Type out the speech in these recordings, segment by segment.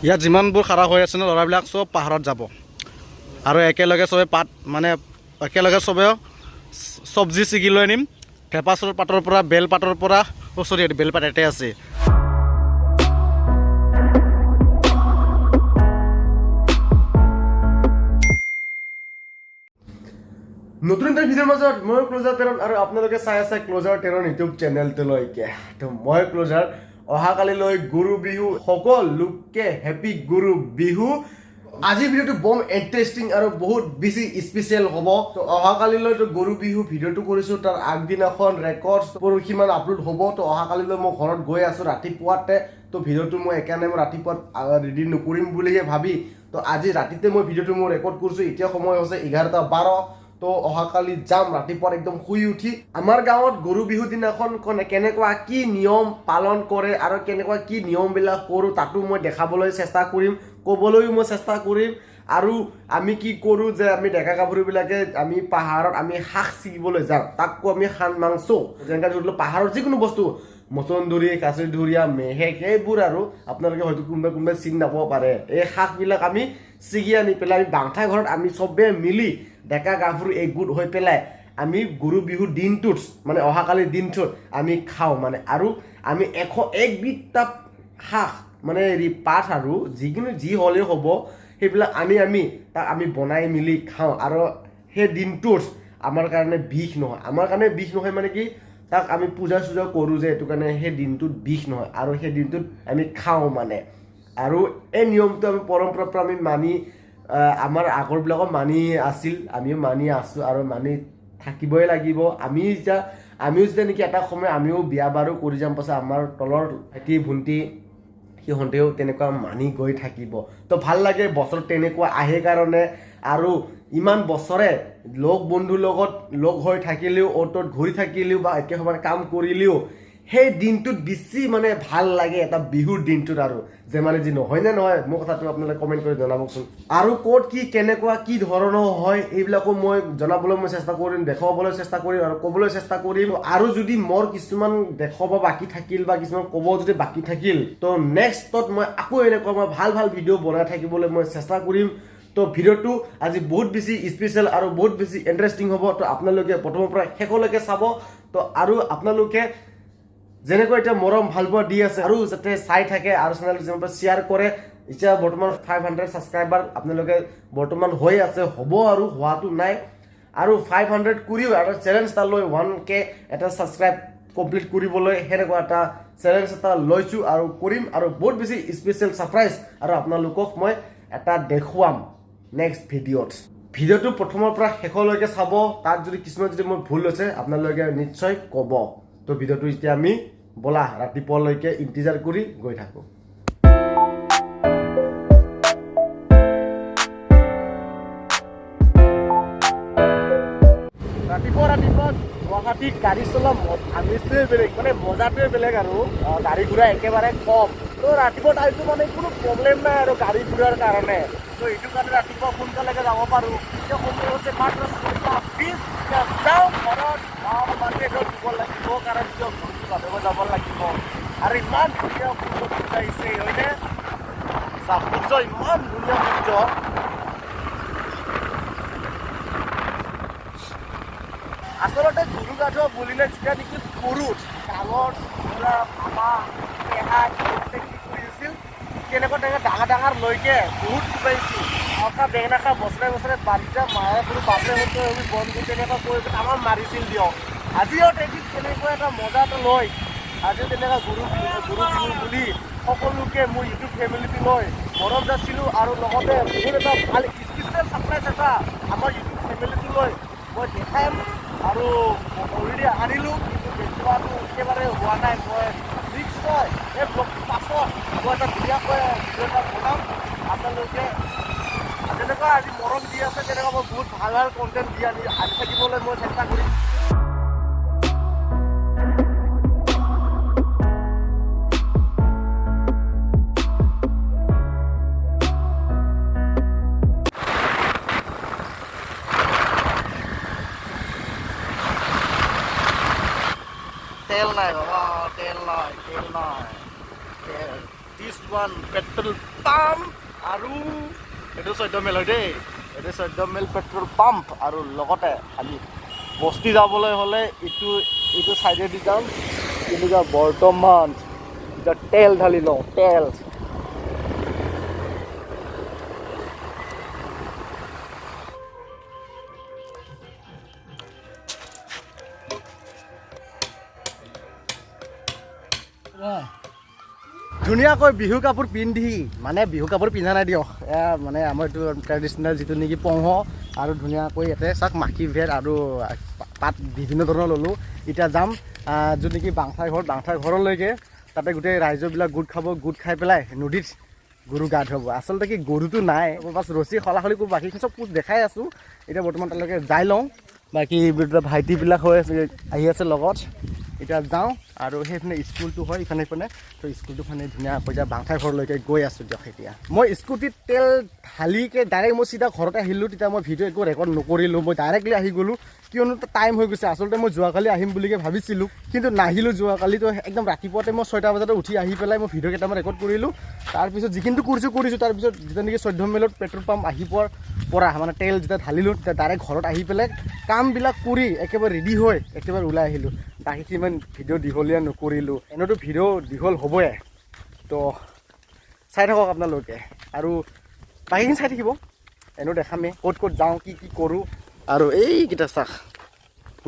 ইয়াত যিমানবোৰ খাৰা হৈ আছে ন ল'ৰাবিলাক চব পাহাৰত যাব আৰু একেলগে চবে পাত মানে একেলগে চবে চব্জি ছিগি লৈ আনিম ফেপাচৰ পাতৰ পৰা বেল পাতৰ পৰা চৰি বেল পাত এতে আছে নতুন এটা ভিডিঅ'ৰ মাজত মই ক্লোজাৰ টেৰন আৰু আপোনালোকে চাই আছে ক্লোজাৰ টেৰন ইউটিউব চেনেলটোলৈকে তো মই ক্লোজাৰ অহাকালিলৈ গুৰু বিহু সকলোকে হেপী গুৰু বিহু আজিৰ ভিডিঅ'টো বম ইণ্টাৰেষ্টিং আৰু বহুত বেছি স্পেচিয়েল হ'ব তো অহাকালিলৈ তো গুৰু বিহু ভিডিঅ'টো কৰিছোঁ তাৰ আগদিনাখন ৰেকৰ্ডছ পৰহিমান আপলোড হ'ব তো অহাকালিলৈ মই ঘৰত গৈ আছোঁ ৰাতিপুৱাতে তো ভিডিঅ'টো মই একেনে মই ৰাতিপুৱা ৰেডি নকৰিম বুলিয়ে ভাবি তো আজি ৰাতিতে মই ভিডিঅ'টো মই ৰেকৰ্ড কৰিছোঁ এতিয়া সময় হৈছে 11:12 তো অহাকালি যাম ৰাতিপুৱা একদম শুই উঠি আমাৰ গাঁৱত গৰু বিহু দিনাখন কেনেকুৱা কি নিয়ম পালন কৰে আৰু কেনেকুৱা কি নিয়মবিলাক কৰোঁ তাতো মই দেখাবলৈ চেষ্টা কৰিম ক'বলৈও মই চেষ্টা কৰিম আৰু আমি কি কৰোঁ যে আমি ডেকা গাভৰুবিলাকে আমি পাহাৰত আমি শাক ছিগিবলৈ যাওঁ তাকো আমি শান মাংস যেনেকৈ ধৰি লওক পাহাৰৰ যিকোনো বস্তু মচন্দৰী কাচিধুৰীয়া মেহেক এইবোৰ আৰু আপোনালোকে হয়তো কোনোবাই চিনি নাপাব পাৰে এই শাকবিলাক আমি ছিগি আনি পেলাই আমি বাংঠা ঘৰত আমি চবেই মিলি ডেকা গাভৰু একগোট হৈ পেলাই আমি গৰু বিহুৰ দিনটোত মানে অহাকালিৰ দিনটোত আমি খাওঁ মানে আৰু আমি 101বিধটা শাক মানে হেৰি পাত আৰু যিকোনো যি হ'লেও হ'ব সেইবিলাক আমি তাক আমি বনাই মেলি খাওঁ আৰু সেই দিনটোত আমাৰ কাৰণে বিষ নহয় আমাৰ কাৰণে বিষ নহয় মানে কি তাক আমি পূজা চূজা কৰোঁ যে এইটো কাৰণে সেই দিনটোত বিষ নহয় আৰু সেই দিনটোত আমি খাওঁ মানে আৰু এই নিয়মটো আমি পৰম্পৰাৰ পৰা আমি মানি আমাৰ আগৰবিলাকক মানি আছিল আমিও মানি আছোঁ আৰু মানি থাকিবই লাগিব আমিও যেতিয়া নেকি এটা সময় আমিও বিয়া বাৰু কৰি যাম পাছত আমাৰ তলৰ ভাইটি ভণ্টি সিহঁতেও তেনেকুৱা মানি গৈ থাকিব তো ভাল লাগে বছৰ তেনেকুৱা আহে কাৰণে আৰু ইমান বছৰে লগ বন্ধুৰ লগত লগ হৈ থাকিলেও অ'টত ঘূৰি থাকিলেও বা একে সময়ত কাম কৰিলেও সেই দিনটোত বেছি মানে ভাল লাগে এটা বিহুৰ দিনটোত আৰু যে মানে যি নহয় নে নহয় মোৰ কথাটো আপোনালোকে কমেণ্ট কৰি জনাবচোন আৰু ক'ত কি কেনেকুৱা কি ধৰণৰ হয় এইবিলাকো মই জনাবলৈ মই চেষ্টা কৰিম দেখুৱাবলৈ চেষ্টা কৰিম আৰু ক'বলৈ চেষ্টা কৰিম আৰু যদি মোৰ কিছুমান দেখুৱাব বাকী থাকিল বা কিছুমান ক'ব যদি বাকী থাকিল তো নেক্সটত মই আকৌ এনেকুৱা মই ভাল ভাল ভিডিঅ' বনাই থাকিবলৈ মই চেষ্টা কৰিম তো ভিডিঅ'টো আজি বহুত বেছি স্পেচিয়েল আৰু বহুত বেছি ইণ্টাৰেষ্টিং হ'ব তো আপোনালোকে প্ৰথমৰ পৰা শেষলৈকে চাব তো আৰু আপোনালোকে যেনেকৈ এতিয়া মৰম ভাল পোৱা দি আছে আৰু যাতে চাই থাকে আৰু চেনেলটো যেনেকৈ শ্বেয়াৰ কৰে এতিয়া বৰ্তমান 500 ছাবস্ক্ৰাইবাৰ আপোনালোকে বৰ্তমান হৈ আছে হ'ব আৰু হোৱাটো নাই আৰু 500 কৰিও এটা চেলেঞ্জ এটা লৈ 1K এটা ছাবস্ক্ৰাইব কমপ্লিট কৰিবলৈ সেনেকুৱা এটা চেলেঞ্জ এটা লৈছোঁ আৰু কৰিম আৰু বহুত বেছি স্পেচিয়েল ছাৰপ্ৰাইজ আৰু আপোনালোকক মই এটা দেখুৱাম নেক্সট ভিডিঅ'টো প্ৰথমৰ পৰা শেষলৈকে চাব তাত যদি কিছুমান যদি মোৰ ভুল হৈছে আপোনালোকে নিশ্চয় ক'ব তো ভিডিঅ'টো এতিয়া আমি বলা ৰাতিপুৱালৈকে ইন্তিজাৰ কৰি গৈ থাকোঁ ৰাতিপুৱা গুৱাহাটীত গাড়ী চলোৱা আমেজটোৱে বেলেগ মানে মজাটোৱে বেলেগ আৰু গাড়ী ঘোঁৰা একেবাৰে কম তো ৰাতিপুৱা টাইমটো মানে কোনো প্ৰব্লেম নাই আৰু গাড়ী ঘোঁৰাৰ কাৰণে তো এইটো কাৰণে ৰাতিপুৱা সোনকালেকে যাব পাৰোঁ এতিয়া সময় হৈছে মাত্ৰ 6:20 যাওঁ ঘৰত মানুহে দিব লাগিব কাৰণ কিয় ঘৰটো বাবেব যাব লাগিব আৰু ইমান ধুনীয়া সূৰ্য আহিছে হয়নে সূৰ্য ইমান ধুনীয়া সূৰ্য আচলতে গুৰু গা ধোৱা বুলিলে যেতিয়া নেকি সৰুত ডাঙৰ ধৰা মামা পেহা সিহঁতে কি কৰি আছিল কেনেকুৱা ডাঙৰ লৈকে বহুত পাইছিল অৰ্থাৎ বেঙেনা খা বছৰে বাৰিষা মায়ে কোনো বাপৰে হয়তো আমি বন্ধু তেনেকুৱা কৰি আমাক মাৰিছিল দিয়ক আজিও এদিন তেনেকুৱা এটা মজা এটা লৈ আজিও তেনেকুৱা গুৰু বিহু বুলি সকলোকে মোৰ ইউটিউব ফেমিলিটো লৈ মৰম যাচিলোঁ আৰু লগতে বহুত এটা ভাল স্পেচিয়েল ছাৰপ্ৰাইজ এটা আমাৰ ইউটিউব ফেমিলিটো লৈ মই দেখাম আৰু অলৰেডি আনিলোঁ কিন্তু দেখুৱাটো একেবাৰে হোৱা নাই মই নিশ্চয় এই ব্লগটোৰ পাছত মই এটা ধুনীয়াকৈ ভিডিঅ' এটা বনাম আপোনালোকে যেনেকুৱা আজি মৰম দি আছে তেনেকুৱা মই বহুত ভাল কণ্টেণ্ট দি আনি থাকিবলৈ মই চেষ্টা কৰিম তেল নাই বাবা তেল নাই দিছ ওৱান পেট্ৰল পাম্প আৰু এইটো 14 মাইল হয় দেই এইটো 14 মাইল পেট্ৰল পাম্প আৰু লগতে আমি বস্তি যাবলৈ হ'লে এইটো চাইডেদি যাম কিন্তু বৰ্তমান এতিয়া তেল ঢালি লওঁ তেল ধুনীয়াকৈ বিহু কাপোৰ পিন্ধি মানে বিহু কাপোৰ পিন্ধা নাই দিয়ক এয়া মানে আমাৰ এইটো ট্ৰেডিশ্যনেল যিটো নেকি পংহ আৰু ধুনীয়াকৈ ইয়াতে চাওক মাখি ভেট আৰু পাত বিভিন্ন ধৰণৰ ল'লোঁ এতিয়া যাম য'ত নেকি বাংঠাই ঘৰলৈকে তাতে গোটেই ৰাইজবিলাক গোট খাব গোট খাই পেলাই নদীত গৰু গা ধুৱাব আচলতে কি গৰুটো নাই বাছ ৰছী সলাসলি কৰোঁ বাকীখিনি চব পোষ্ট দেখাই আছোঁ এতিয়া বৰ্তমান তালৈকে যাই লওঁ বাকী ভাইটিবিলাক হৈ আছে আহি আছে লগত এতিয়া যাওঁ আৰু সেইফালে স্কুলটো হয় ইফালে সিফালে তো স্কুলটো ফালে ধুনীয়াকৈ এতিয়া বাংঠাই ঘৰলৈকে গৈ আছোঁ দিয়ক এতিয়া মই স্কুটিত তেল ঢালিকৈ ডাইৰেক্ট মই চিধা ঘৰত আহিলোঁ তেতিয়া মই ভিডিঅ' একো ৰেকৰ্ড নকৰিলোঁ মই ডাইৰেক্টলি আহি গ'লোঁ কিয়নো টাইম হৈ গৈছে আচলতে মই যোৱাকালি আহিম বুলিকৈ ভাবিছিলোঁ কিন্তু নাহিলোঁ যোৱাকালি তো একদম ৰাতিপুৱাতে মই 6টা বজাতে উঠি আহি পেলাই মই ভিডিঅ' কেইটামান ৰেকৰ্ড কৰিলোঁ তাৰপিছত যিখিনিটো কৰিছোঁ তাৰপিছত যেতিয়া নেকি 14 মাইলত পেট্ৰল পাম্প আহি পোৱাৰ পৰা মানে তেল যেতিয়া ঢালিলোঁ তেতিয়া ডাইৰেক্ট ঘৰত আহি পেলাই কামবিলাক কৰি একেবাৰে ৰেডি হৈ একেবাৰে ওলাই আহিলোঁ বাকীখিনি ইমান ভিডিঅ' দীঘলীয়া নকৰিলোঁ এনেওতো ভিডিঅ' দীঘল হ'বই তো চাই থাকক আপোনালোকে আৰু বাকীখিনি চাই থাকিব এনেও দেখামেই ক'ত যাওঁ কি কৰোঁ আৰু এইকেইটা চাহ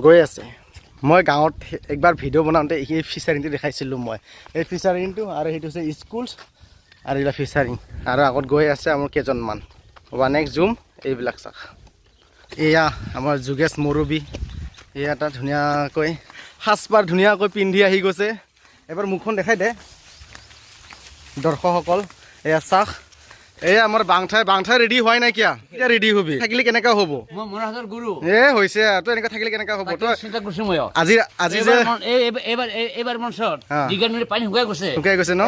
গৈ আছে মই গাঁৱত একবাৰ ভিডিঅ' বনাওঁতে এই ফিচাৰিংটো দেখাইছিলোঁ মই এই ফিচাৰিংটো আৰু সেইটো হৈছে স্কুল আৰু এইবিলাক ফিচাৰিং আৰু আগত গৈ আছে আমাৰ কেইজনমান 1x জুম এইবিলাক চাহ এয়া আমাৰ যোগেশ মুৰবী এয়া এটা ধুনীয়াকৈ সাজপাৰ ধুনীয়াকৈ পিন্ধি আহি গৈছে এবাৰ মুখখন দেখাই দে দৰ্শকসকল এয়া চাহ এয়া আমাৰ বাংঠাই ৰেডি হোৱাই নাই কিয়া এতিয়া ৰেডি হবি থাকিলে কেনেকা হ'ব এ হৈছে তই এনেকা থাকিলে কেনেকা হ'ব তই আজি যে এইবাৰ মঞ্চত পানী শুকাই গৈছে ন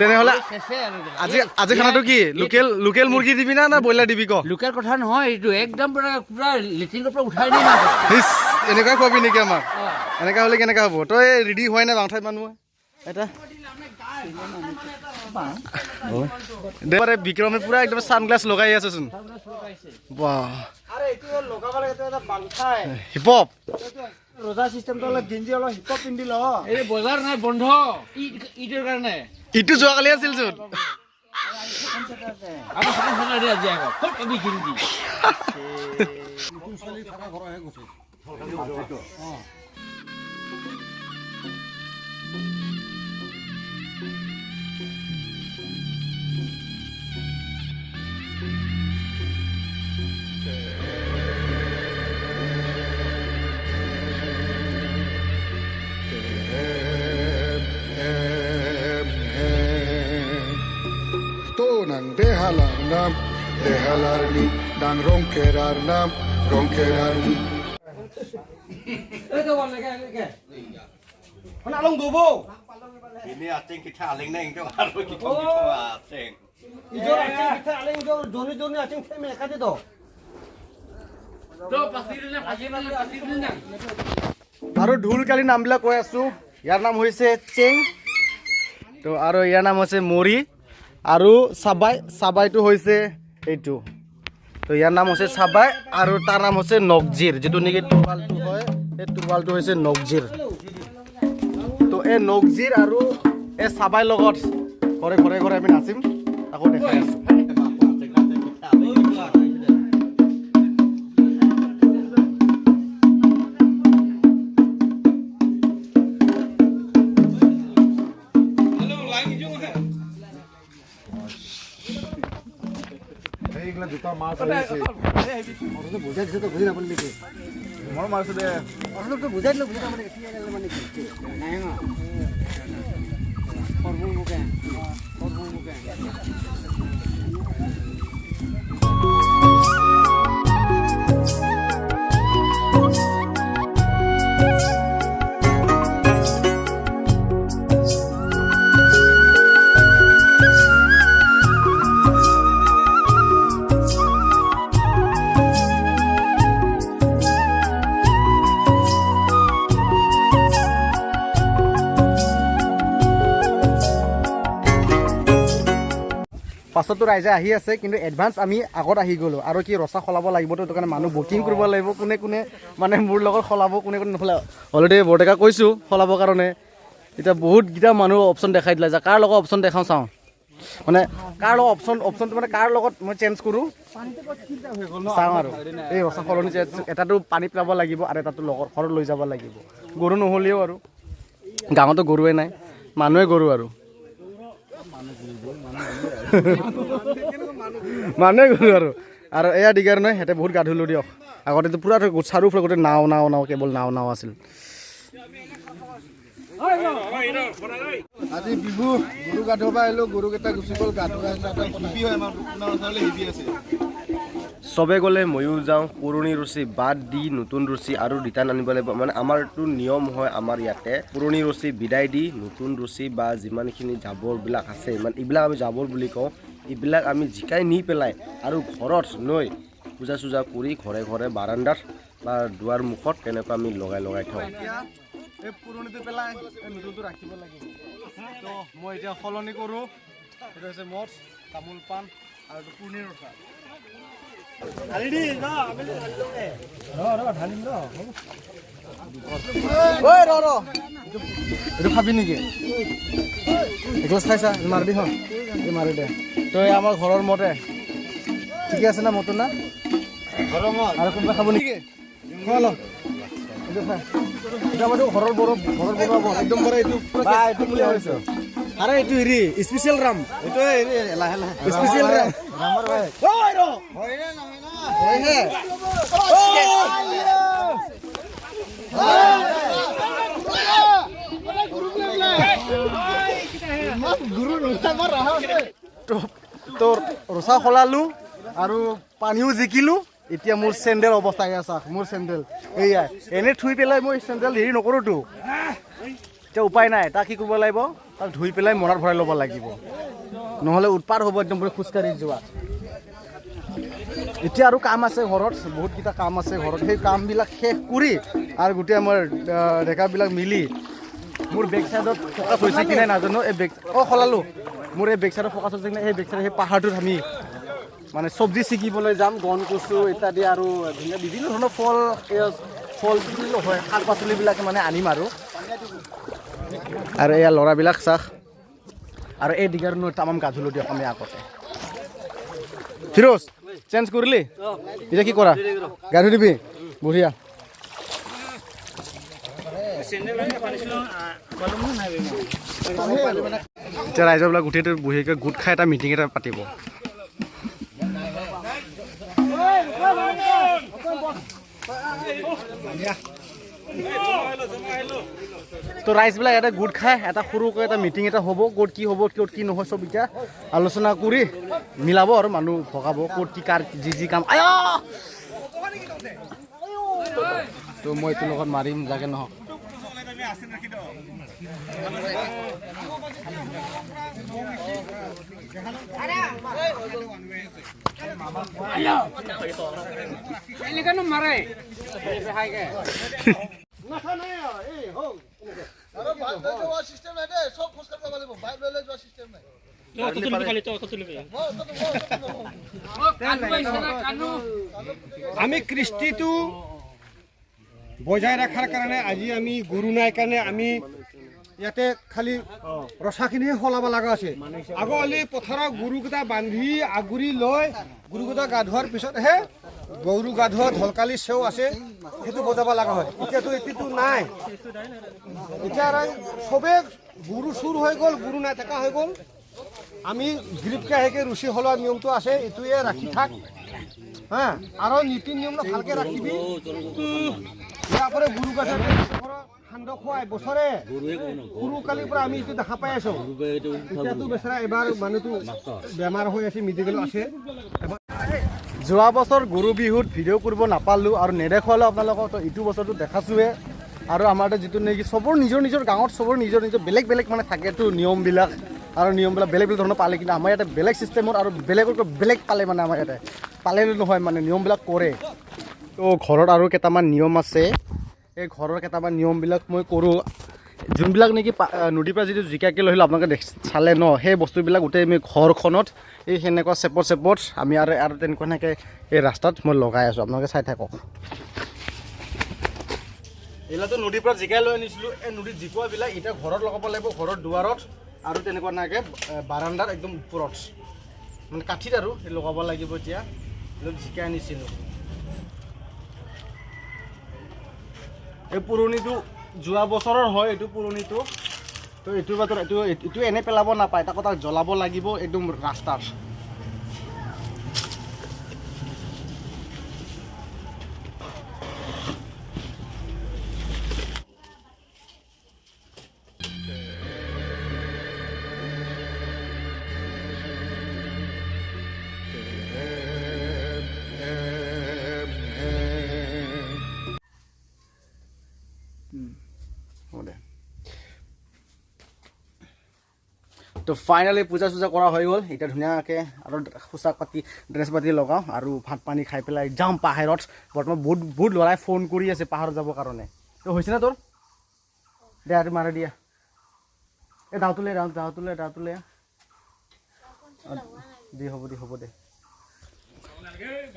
তেনেহ'লে আজি খানাটো কি লোকেল মুৰ্গী দিবি না ব্ৰইলাৰ দিবি ক লোকেল কথা নহয় এইটো একদম পুৰা লেট্ৰিনৰ পৰা উঠাই নি এনেকুৱা খুৱাবি নেকি আমাক এনেকা হ'লে কেনেকা হ'ব তই ৰেডি হোৱাই নাই বাংঠাই মানুহ এটা দেৱাৰে বিক্ৰমে পুৰা একদম ছানগ্লাছ লগাই আছেচোন হিপহপ ৰজা চিষ্টেমটো অলপ গেঞ্জি অলপ হিপহপ পিন্ধি ল এই বজাৰ নাই বন্ধ ইটোৰ কাৰণে ইটো যোৱাকালি আছিল চোন Dejalarni dan ronkerarni along bobo ini acing kita aling neng itu harus kita acing ijo acing kita aling ijo joni acing feme kate do পাচিদিনা আৰু ঢোলকালি নামবিলাক কৈ আছোঁ ইয়াৰ নাম হৈছে চেং তো আৰু ইয়াৰ নাম হৈছে মৰি আৰু চাবাইটো হৈছে এইটো তো ইয়াৰ নাম হৈছে চাবাই আৰু তাৰ নাম হৈছে নগজিৰ যিটো নেকি টোৰপালটো হয় এই টোৰপালটো হৈছে নগজিৰ তো এই নগজিৰ আৰু এই চাবাই লগত ঘৰে আমি নাচিম আকৌ দেখাই আছোঁ দুটা মাছ আহিছে বুজাই দিছে তো বুজি নাপালি নেকি মই মাৰিছো দে অলপটো বুজাই দিলো বুজি নাপালি মানে কি নাই ন সৰ্বমুখে পাছতো ৰাইজে আহি আছে কিন্তু এডভান্স আমি আগত আহি গ'লোঁ আৰু কি ৰচা সলাব লাগিবতো সেইটো কাৰণে মানুহ বুকিং কৰিব লাগিব কোনে কোনে মানে মোৰ লগত সলাব কোনে কোনে নসলাব অলৰেডি বৰডেকা কৈছোঁ সলাবৰ কাৰণে এতিয়া বহুতকেইটা মানুহ অপশ্যন দেখাই দিলে যে কাৰ লগত অপশ্যন দেখাওঁ চাওঁ মানে কাৰ লগত অপশ্যনটো মানে কাৰ লগত মই চেঞ্জ কৰোঁ চাওঁ আৰু এই ৰচা সলনি এটাতো পানীত পেলাব লাগিব আৰু এটাতো লগত ঘৰত লৈ যাব লাগিব গৰু নহ'লেও আৰু গাঁৱতো গৰুৱে নাই মানুহে গৰু আৰু মানুহে গ'লো আৰু এয়া দিগাৰ নহয় সিহঁতে বহুত গা ধুলোঁ দিয়ক আগতেতো পূৰা চাৰিওফালে গোটেই নাও কেৱল নাও আছিল আজি বিহু গৰু গা ধুব আহিলোঁ গৰুকেইটা গুচি গ'ল গা ধুৱা চবে গ'লে ময়ো যাওঁ পুৰণি ৰছী বাদ দি নতুন ৰছী আৰু ৰিটাৰ্ণ আনিব লাগিব মানে আমাৰটো নিয়ম হয় আমাৰ ইয়াতে পুৰণি ৰছী বিদায় দি নতুন ৰছী বা যিমানখিনি জাবৰবিলাক আছে মানে এইবিলাক আমি জাবৰ বুলি কওঁ এইবিলাক আমি জিকাই নি পেলাই আৰু ঘৰত লৈ পূজা চূজা কৰি ঘৰে ঘৰে বাৰাণ্ডাত বা দুৱাৰ মুখত তেনেকুৱা আমি লগাই থওঁ এই পুৰণিটো পেলাই নতুনটো ৰাখিব লাগিব তো মই এতিয়া সলনি কৰোঁ এইটো হৈছে মদ তামোল পাণ আৰু এইটো পুৰণি ৰচা এইটো খাবি নেকি এগিলাচ খাইছা মাৰি দি হয় এই মাৰি দে তই আমাৰ ঘৰৰ মতে ঠিকে আছে না মতো না আৰু কোনোবা খাব নেকি খোৱা ল এইটো খাই এটা মানে ঘৰৰ বড়ো একদম মানে এইটো এইটো বুলি ভাবিছোঁ আৰে এইটো হেৰি স্পেচিয়েল ৰাম এইটো হেৰি লাহে লাহে স্পেচিয়েল ৰাম ৰামৰ ভাই তোৰ ৰচা সলালোঁ আৰু পানীও জিকিলোঁ এতিয়া মোৰ চেণ্ডেল অৱস্থা এয়া চাওক মোৰ চেণ্ডেল এয়াই এনেই থুই পেলাই মই চেণ্ডেল হেৰি নকৰোঁতো এতিয়া উপায় নাই তাক কি কৰিব লাগিব তাক ধুই পেলাই মনত ভৰাই ল'ব লাগিব নহ'লে উৎপাত হ'ব একদম পুৰা খোজকাঢ়ি যোৱা এতিয়া আৰু কাম আছে ঘৰত বহুতকেইটা কাম আছে ঘৰত সেই কামবিলাক শেষ কৰি আৰু গোটেই আমাৰ ডেকাবিলাক মিলি মোৰ বেক চাইডত ফ'কাছ হৈছে কি নাই নাজানো এই বেক সলালোঁ মোৰ এই বেক চাইডত ফ'কাছ হৈছে কি নাই সেই বেক চাইডত সেই পাহাৰটোত আমি মানে চব্জি ছিকিবলৈ যাম গণ কচু ইত্যাদি আৰু বিভিন্ন ধৰণৰ ফল বিভিন্ন হয় শাক পাচলিবিলাক মানে আনিম আৰু এয়া ল'ৰাবিলাক চাওক আৰু এই দিগাৰ তামাম গা ধুলোঁ দিয়ক আমি আগতে ফিৰোজ চেঞ্জ কৰিলি এতিয়া কি কৰা গা ধুই দিবি বঢ়িয়া এতিয়া ৰাইজৰবিলাক গোটেইটো বঢ়িয়াকৈ গোট খাই এটা মিটিং এটা পাতিব তো ৰাইজবিলাক এটা গোট খাই এটা সৰুকৈ এটা মিটিং এটা হ'ব ক'ত কি হ'ব ক'ত কি নহয় চব এতিয়া আলোচনা কৰি মিলাব আৰু মানুহ ভগাব ক'ত কি কাৰ যি কাম তো মই এইটোৰ লগত মাৰিম জাগে নহওক আমি কৃষ্টিটো বজাই ৰখাৰ কাৰণে আজি আমি গৰু নাই কাৰণে আমি ইয়াতে খালি ৰচাখিনিহে সলাব লগা আছে আগলি পথাৰত গৰুকেইটা বান্ধি আগুৰি লৈ গৰুকেইটা গা ধোৱাৰ পিছতহে গৰু গা ধোৱা ঢলকালি চেও আছে সেইটো বজাব লগা হয় এতিয়াতো এইটো নাই এতিয়া চবে গৰু চুৰ হৈ গ'ল গৰু নাই থকা হৈ গ'ল আমি গ্ৰীপকে আহেকে ৰুচি সলোৱা নিয়মটো আছে এইটোৱে ৰাখি থাক হা আৰু নীতি নিয়ম ভালকে ৰাখিবি ইয়াৰ পৰা গৰু গাছ সান্দহ খুৱাই বছৰে গৰু কালিৰ পৰা আমি এইটো দেখা পাই আছো এতিয়াতো বেচেৰা এবাৰ মানুহটো বেমাৰ হৈ আছে মেডিকেলত আছে যোৱা বছৰ গৰু বিহুত ভিডিঅ' কৰিব নাপালোঁ আৰু নেদেখুৱালোঁ আপোনালোকক তো ইটো বছৰটো দেখাছোঁৱে আৰু আমাৰ যিটো নেকি চবৰ নিজৰ গাঁৱত চবৰ নিজৰ বেলেগ মানে থাকেতো নিয়মবিলাক আৰু নিয়মবিলাক বেলেগ ধৰণৰ পালে কিন্তু আমাৰ ইয়াতে বেলেগ ছিষ্টেমত আৰু বেলেগতকৈ বেলেগ পালে মানে আমাৰ ইয়াতে পালেও নহয় মানে নিয়মবিলাক কৰে তো ঘৰত আৰু কেইটামান নিয়ম আছে এই ঘৰৰ কেইটামান নিয়মবিলাক মই কৰোঁ যোনবিলাক নেকি নদীৰ পৰা যিটো জিকাকে লৈ আহিলোঁ আপোনালোকে চালে ন সেই বস্তুবিলাক গোটেই আমি ঘৰখনত এই সেনেকুৱা চেপত আমি আৰু তেনেকুৱা এনেকৈ এই ৰাস্তাত মই লগাই আছোঁ আপোনালোকে চাই থাকক এইবিলাকতো নদীৰ পৰা জিকাই লৈ আনিছিলোঁ এই নদীত জিকোৱাবিলাক এতিয়া ঘৰত লগাব লাগিব ঘৰৰ দুৱাৰত আৰু তেনেকুৱা এনেকৈ বাৰাণ্ডাৰ একদম ওপৰত মানে কাঠিত আৰু লগাব লাগিব এতিয়া জিকাই আনিছিলোঁ এই পুৰণিটো যোৱা বছৰৰ হয় এইটো পুৰণিটো তো এইটোৰ বাটত এইটো এনে পেলাব নাপায় তাকো তাক জ্বলাব লাগিব একদম ৰাস্তাত তো ফাইনেলি পূজা চূজা কৰা হৈ গ'ল এতিয়া ধুনীয়াকৈ আৰু পোচাক পাতি ড্ৰেছ পাতি লগাওঁ আৰু ভাত পানী খাই পেলাই যাম পাহাৰত বৰ্তমান বহুত ল'ৰাই ফোন কৰি আছে পাহাৰত যাবৰ কাৰণে তো হৈছে না তোৰ দে আৰু মাৰে দিয়া এই দাওটোলে দে হ'ব দে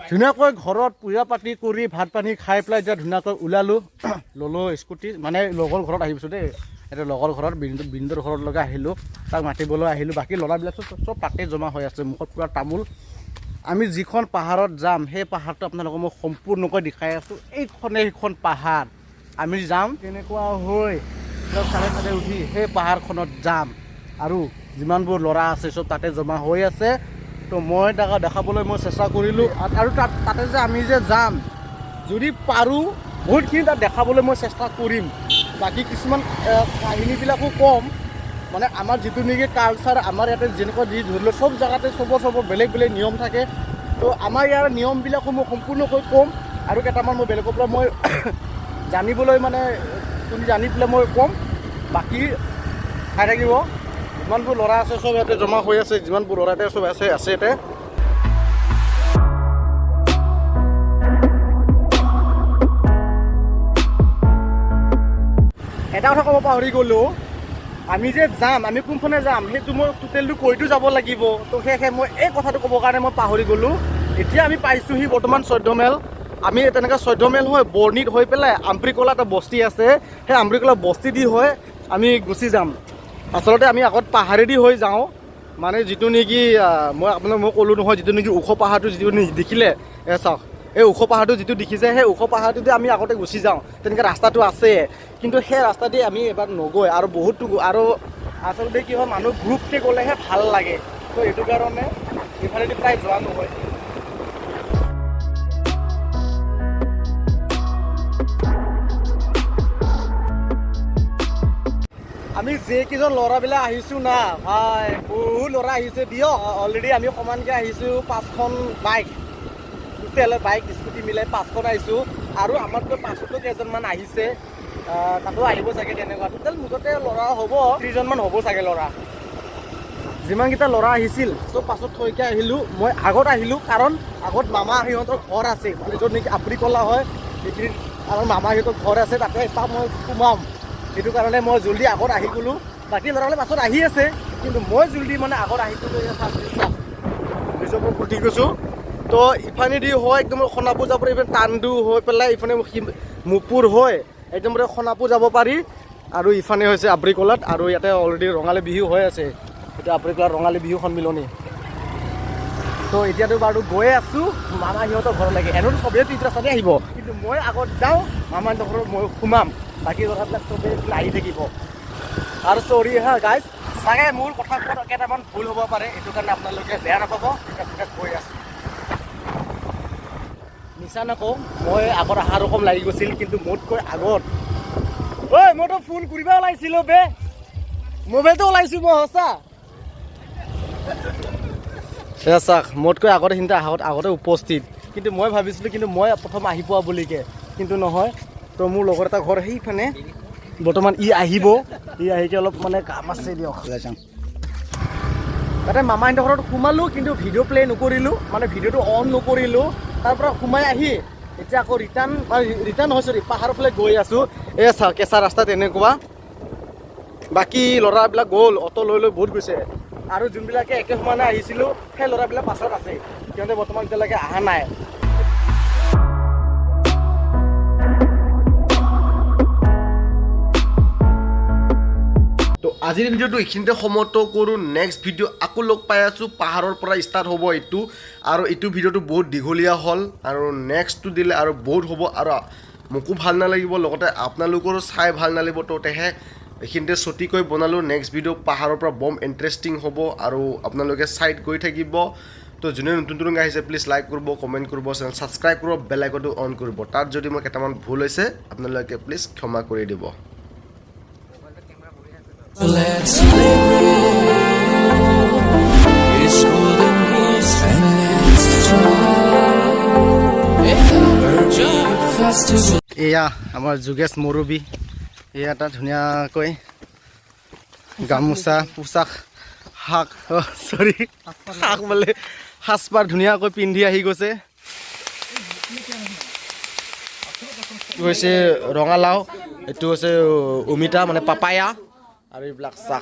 ধুনীয়াকৈ ঘৰত পূজা পাতি কৰি ভাত পানী খাই পেলাই এতিয়া ধুনীয়াকৈ ওলালোঁ ল'লোঁ স্কুটি মানে লগৰ ঘৰত আহিছোঁ দেই এতিয়া লগৰ ঘৰত বিন্দুৰ ঘৰলৈকে আহিলোঁ তাক মাতিবলৈ আহিলোঁ বাকী ল'ৰাবিলাক চব তাতে জমা হৈ আছে মুখত পূৰা তামোল আমি যিখন পাহাৰত যাম সেই পাহাৰটো আপোনালোকক মই সম্পূৰ্ণকৈ দেখাই আছোঁ সেইখন পাহাৰ আমি যাম তেনেকুৱা হৈ চাৰে উঠি সেই পাহাৰখনত যাম আৰু যিমানবোৰ ল'ৰা আছে চব তাতে জমা হৈ আছে তো মই দেখাবলৈ মই চেষ্টা কৰিলোঁ আৰু তাতে যে আমি যে যাম যদি পাৰোঁ বহুতখিনি তাত দেখাবলৈ মই চেষ্টা কৰিম বাকী কিছুমান কাহিনীবিলাকো কম মানে আমাৰ যিটো নেকি কালচাৰ আমাৰ ইয়াতে যেনেকুৱা যি ধৰি লওক চব জেগাতে চবৰ বেলেগ নিয়ম থাকে তো আমাৰ ইয়াৰ নিয়মবিলাকো মই সম্পূৰ্ণকৈ ক'ম আৰু কেইটামান মই বেলেগৰ পৰা মই জানিবলৈ মানে তুমি জানি পেলাই মই ক'ম বাকী খাই থাকিব যিমানবোৰ ল'ৰা আছে চব ইয়াতে জমা হৈ আছে যিমানবোৰ ল'ৰা ইয়াতে চব আছে ইয়াতে এটা কথা ক'ব পাহৰি গ'লোঁ আমি যে যাম আমি কোনখনে যাম সেইটো মই টোটেলটো কৈতো যাব লাগিব তো সেয়েহে মই এই কথাটো ক'বৰ কাৰণে মই পাহৰি গ'লোঁ এতিয়া আমি পাইছোঁহি বৰ্তমান 14 মাইল আমি তেনেকৈ 14 মাইল হৈ বৰ্ণিত হৈ পেলাই আম্প্ৰিকলা এটা বস্তি আছে সেই আম্প্ৰিকলা বস্তি দি হৈ আমি গুচি যাম আচলতে আমি আগত পাহাৰেদি হৈ যাওঁ মানে যিটো নেকি মই ক'লোঁ নহয় যিটো নেকি ওখ পাহাৰটো যিটো দেখিলে চাওক এই ওখ পাহাৰটো যিটো দেখিছে সেই ওখ পাহাৰটোতে আমি আগতে গুচি যাওঁ তেনেকৈ ৰাস্তাটো আছে কিন্তু সেই ৰাস্তাদি আমি এবাৰ নগৈ আৰু বহুতো আৰু আচলতে কি হয় মানুহ গ্ৰুপকৈ গ'লেহে ভাল লাগে তো এইটো কাৰণে এইফালেদি প্ৰায় যোৱা নহয় আমি যেইকেইজন ল'ৰাবিলাক আহিছোঁ না ভাই বহুত ল'ৰা আহিছে দিয়ক অলৰেডি আমি সমানকৈ আহিছোঁ 5খন বাইক টোটেল বাইক স্কুটি মিলাই 5খন আহিছোঁ আৰু আমাতকৈ পাছতো কেইজনমান আহিছে তাতো আহিব চাগে তেনেকুৱা টোটেল মুঠতে ল'ৰা হ'ব 30জনমান হ'ব চাগে ল'ৰা যিমানকেইটা ল'ৰা আহিছিল চব পাছত থৈকে আহিলোঁ মই আগত আহিলোঁ কাৰণ আগত মামা সিহঁতৰ ঘৰ আছে য'ত নেকি আম্প্ৰিকলা হয় সেইখিনিত আমাৰ মামা সিহঁতৰ ঘৰ আছে তাতে এটা মই সোমাম সেইটো কাৰণে মই জল্দি আগত আহি গ'লোঁ বাকী ল'ৰালে পাছত আহি আছে কিন্তু মই জল্দি মানে আগত আহি গ'লোঁ নিজকে ফুটি গৈছোঁ তো ইফানেদি হয় একদম সোণাপুৰ যাব পাৰি ইফানে টান্দু হৈ পেলাই ইফানে মুপুৰ হৈ একদম সোণাপুৰ যাব পাৰি আৰু ইফানে হৈছে আম্প্ৰিকলাত আৰু ইয়াতে অলৰেডি ৰঙালী বিহু হৈ আছে এতিয়া আম্প্ৰিকলাৰ ৰঙালী বিহু সন্মিলনী তো এতিয়াতো বাৰু গৈ আছোঁ মামা সিহঁতৰ ঘৰলৈকে এনেতো চবেই তিনিটা ৰাস্তাতে আহিব কিন্তু মই আগত যাওঁ মামাহঁতৰ ঘৰত মই সোমাম বাকী কথাবিলাক চবেই আহি থাকিব আৰু চৰি হা গাইজ চাগে মোৰ কথা কেইটামান ভুল হ'ব পাৰে এইটো কাৰণে আপোনালোকে বেয়া নাপাব এতিয়া কৈ আছোঁ মিছা নকওঁ মই আগত অহা ৰকম লাগি গৈছিল কিন্তু মোতকৈ আগত ঐ মইতো ফোন কৰিব ওলাইছিলোঁ বে মোবাইলটো ওলাইছোঁ মই সঁচা এয়া চাওক মোতকৈ আগতে সিহঁতে আগতে উপস্থিত কিন্তু মই ভাবিছিলোঁ কিন্তু মই প্ৰথম আহি পোৱা বুলিকে কিন্তু নহয় তো মোৰ লগৰ এটা ঘৰ সেইফানে বৰ্তমান আহিব আহিকে অলপ মানে কাম আছে দিয়ক যাম তাতে মামাহঁতৰ ঘৰত সোমালোঁ কিন্তু ভিডিঅ' প্লে নকৰিলোঁ মানে ভিডিঅ'টো অন নকৰিলোঁ তাৰ পৰা সোমাই আহি এতিয়া আকৌ ৰিটাৰ্ণ হয় চৰি পাহাৰৰ ফালে গৈ আছোঁ এই চাওক কেঁচা ৰাস্তা তেনেকুৱা বাকী ল'ৰাবিলাক গ'ল, অটো লৈ লৈ বহুত গৈছে। আৰু যোনবিলাকে একে সমানে আহিছিলোঁ সেই ল'ৰাবিলাক পাছত আছে, সিহঁতে বৰ্তমান এতিয়ালৈকে অহা নাই। তো আজিৰ ভিডিঅ'টো এইখিনিতে সমাপ্ত কৰোঁ। নেক্সট ভিডিঅ' আকৌ লগ পাই আছোঁ। পাহাৰৰ পৰা ষ্টাৰ্ট হ'ব এইটো, আৰু এইটো ভিডিঅ'টো বহুত দীঘলীয়া হ'ল, আৰু নেক্সটটো দিলে আৰু বহুত হ'ব, আৰু মোকো ভাল নালাগিব, লগতে আপোনালোকৰো চাই ভাল নালাগিব। তো তেহে এইখিনিতে ছুটিকৈ বনালোঁ। নেক্সট ভিডিঅ' পাহাৰৰ পৰা বম ইণ্টাৰেষ্টিং হ'ব, আৰু আপোনালোকে চাইড গৈ থাকিব। তো যোনে নতুন নতুন আহিছে প্লিজ লাইক কৰিব, কমেণ্ট কৰিব, চেনেল ছাবস্ক্ৰাইব কৰিব, বেল আইকনটো অন কৰিব। তাত যদি মই কেইটামান ভুল হৈছে আপোনালোকে প্লিজ ক্ষমা কৰি দিব। Let's celebrate. It's golden years and let's try. Joy festival. এয়া আমাৰ যোগেশ মুৰুবী, এয়া এটা ধুনীয়াকৈ গামোচা পোচাক শাক শাক বোলে সাজপাৰ ধুনীয়াকৈ পিন্ধি আহি গৈছে। এইটো হৈছে ৰঙালাও, এইটো হৈছে অমিতা মানে পাপায়া, আৰু এইবিলাক চাক